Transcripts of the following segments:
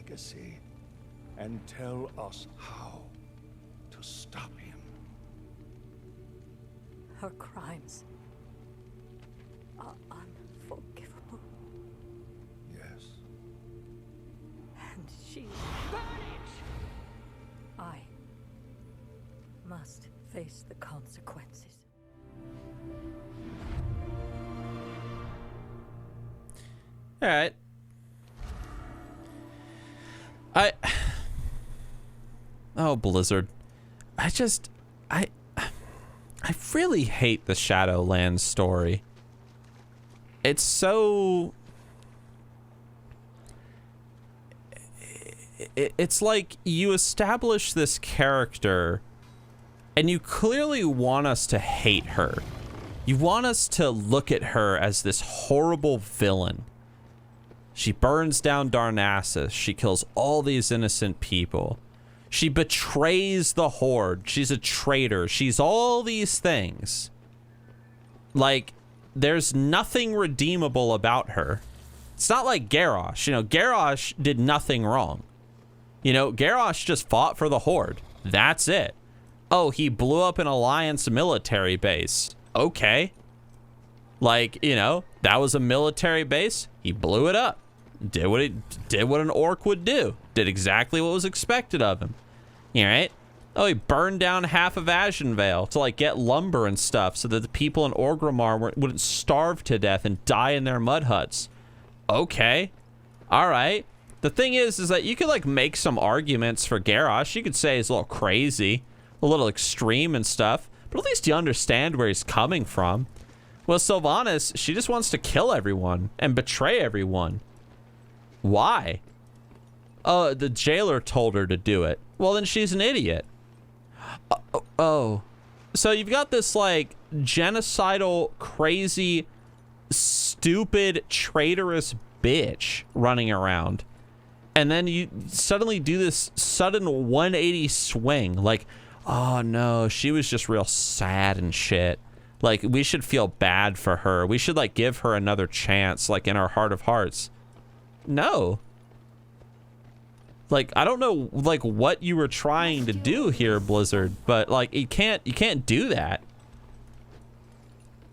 legacy and tell us how to stop him. Her crimes are unforgivable. Yes. And she... I must face the consequences. All right. Oh, Blizzard. I really hate the Shadowlands story. It's so... It's like you establish this character and you clearly want us to hate her. You want us to look at her as this horrible villain. She burns down Darnassus. She kills all these innocent people. She betrays the Horde. She's a traitor. She's all these things. Like, there's nothing redeemable about her. It's not like Garrosh. You know, Garrosh did nothing wrong. You know, Garrosh just fought for the Horde. That's it. Oh, he blew up an Alliance military base. Okay. Like, you know, that was a military base. He blew it up. Did what an orc would do. Did exactly what was expected of him. You right? Oh, he burned down half of Ashenvale to like get lumber and stuff so that the people in Orgrimmar wouldn't starve to death and die in their mud huts. Okay. All right. The thing is that you could like make some arguments for Garrosh. You could say he's a little crazy, a little extreme and stuff, but at least you understand where he's coming from. Well, Sylvanas, she just wants to kill everyone and betray everyone. Why? Oh, the jailer told her to do it. Well, then she's an idiot. Oh. So you've got this, like, genocidal, crazy, stupid, traitorous bitch running around. And then you suddenly do this sudden 180 swing. Like, oh, no, she was just real sad and shit. Like, we should feel bad for her. We should, like, give her another chance, like, in our heart of hearts. No. Like, I don't know, like, what you were trying to do here, Blizzard, but, like, you can't do that.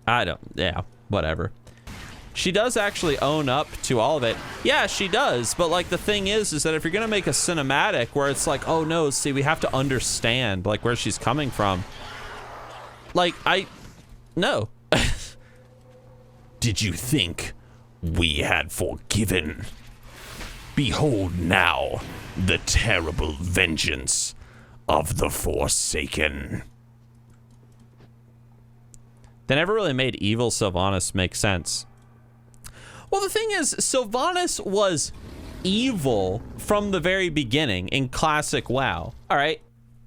Yeah, whatever. She does actually own up to all of it. Yeah, she does, but, like, the thing is that if you're gonna make a cinematic where it's like, oh, no, see, we have to understand, like, where she's coming from. Like, no. Did you think we had forgiven? Behold now the terrible vengeance of the Forsaken. They never really made evil Sylvanas make sense. Well, the thing is, Sylvanas was evil from the very beginning in Classic WoW. All right.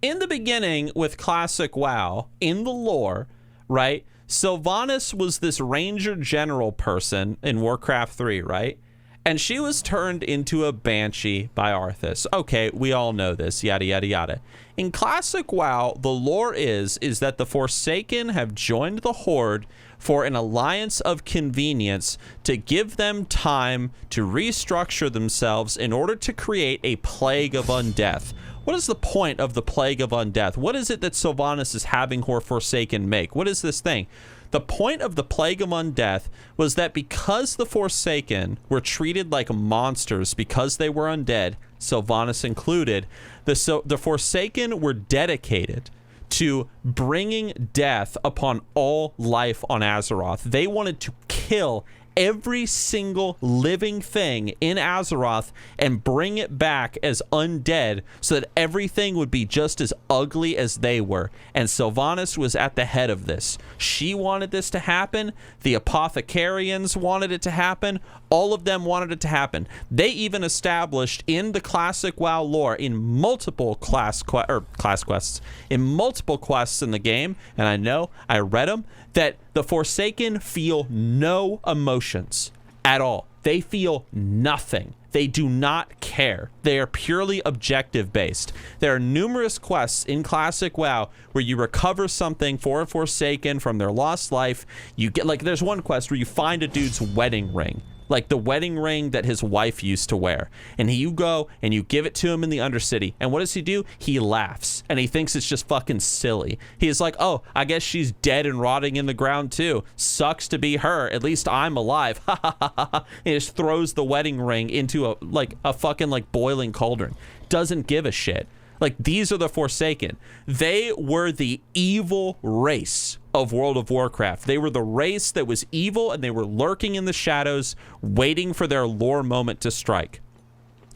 In the beginning with Classic WoW, in the lore, right? Sylvanas was this ranger general person in Warcraft 3, right? And she was turned into a banshee by Arthas. Okay, we all know this, yada, yada, yada. In Classic WoW, the lore is that the Forsaken have joined the Horde for an alliance of convenience to give them time to restructure themselves in order to create a plague of undeath. What is the point of the plague of undeath? What is it that Sylvanas is having her Forsaken make? What is this thing? The point of the Plague of Undeath was that because the Forsaken were treated like monsters because they were undead, Sylvanas included, the Forsaken were dedicated to bringing death upon all life on Azeroth. They wanted to kill every single living thing in Azeroth and bring it back as undead so that everything would be just as ugly as they were. And Sylvanas was at the head of this. She wanted this to happen. The Apothecarians wanted it to happen. All of them wanted it to happen. They even established in the Classic WoW lore, in multiple class quests, in multiple quests in the game, and I know, I read them, that the Forsaken feel no emotions at all. They feel nothing. They do not care. They are purely objective based. There are numerous quests in Classic WoW where you recover something for a Forsaken from their lost life. You get, like, there's one quest where you find a dude's wedding ring. like the wedding ring that his wife used to wear. And you go and you give it to him in the Undercity. And what does he do? He laughs. And he thinks it's just fucking silly. He's like, oh, I guess she's dead and rotting in the ground too. Sucks to be her. At least I'm alive. Ha ha ha ha. He just throws the wedding ring into a fucking like boiling cauldron. Doesn't give a shit. Like, these are the Forsaken. They were the evil race of World of Warcraft. They were the race that was evil, and they were lurking in the shadows, waiting for their lore moment to strike.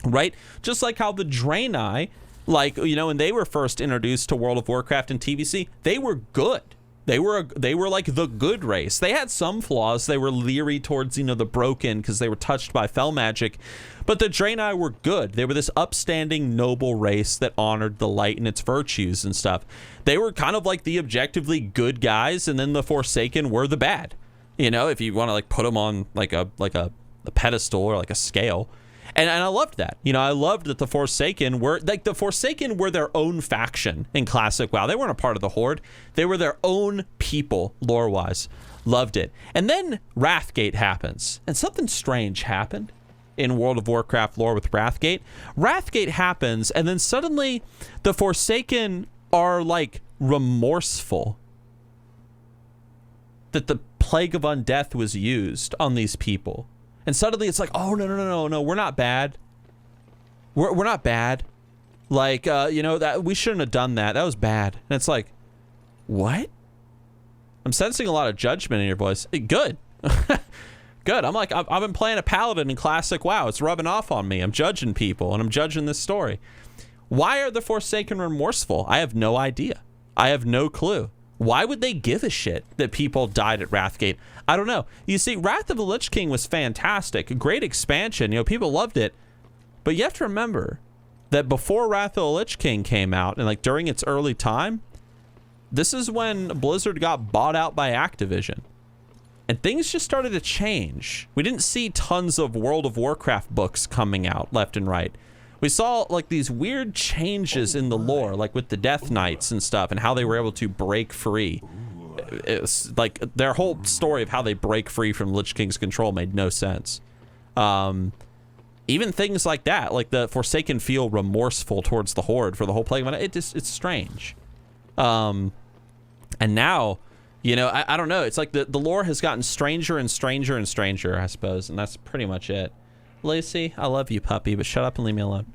Right? Just like how the Draenei, like, you know, when they were first introduced to World of Warcraft and TVC, they were good. They were like the good race. They had some flaws. They were leery towards, you know, the broken because they were touched by fell magic. But the Draenei were good. They were this upstanding, noble race that honored the light and its virtues and stuff. They were kind of like the objectively good guys, and then the Forsaken were the bad. You know, if you want to like put them on like a pedestal or like a scale. And I loved that. You know, I loved that the Forsaken were their own faction in Classic WoW. They weren't a part of the Horde. They were their own people, lore-wise. Loved it. And then Wrathgate happens. And something strange happened in World of Warcraft lore with Wrathgate. Wrathgate happens, and then suddenly the Forsaken are like remorseful that the Plague of Undeath was used on these people. And suddenly it's like, oh, no, we're not bad. We're not bad. Like, you know, that we shouldn't have done that. That was bad. And it's like, what? I'm sensing a lot of judgment in your voice. Good. Good. I'm like, I've been playing a paladin in Classic WoW. It's rubbing off on me. I'm judging people, and I'm judging this story. Why are the Forsaken remorseful? I have no idea. I have no clue. Why would they give a shit that people died at Wrathgate? I don't know. You see, Wrath of the Lich King was fantastic. A great expansion. You know, people loved it. But you have to remember that before Wrath of the Lich King came out, and like during its early time, this is when Blizzard got bought out by Activision. And things just started to change. We didn't see tons of World of Warcraft books coming out left and right. We saw like these weird changes in the lore, like with the Death Knights and stuff, and how they were able to break free. It's like their whole story of how they break free from Lich King's control made no sense. Even things like that, like the Forsaken feel remorseful towards the Horde for the whole plague. It's strange. And now, you know, I don't know. It's like the lore has gotten stranger and stranger and stranger, I suppose, and that's pretty much it. Lucy, I love you, puppy, but shut up and leave me alone.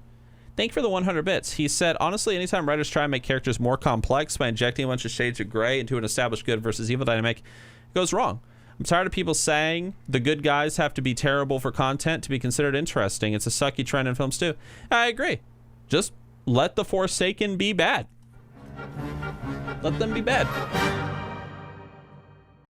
Thank you for the 100 bits. He said, honestly, anytime writers try and make characters more complex by injecting a bunch of shades of gray into an established good versus evil dynamic, it goes wrong. I'm tired of people saying the good guys have to be terrible for content to be considered interesting. It's a sucky trend in films too. I agree. Just let the Forsaken be bad. Let them be bad.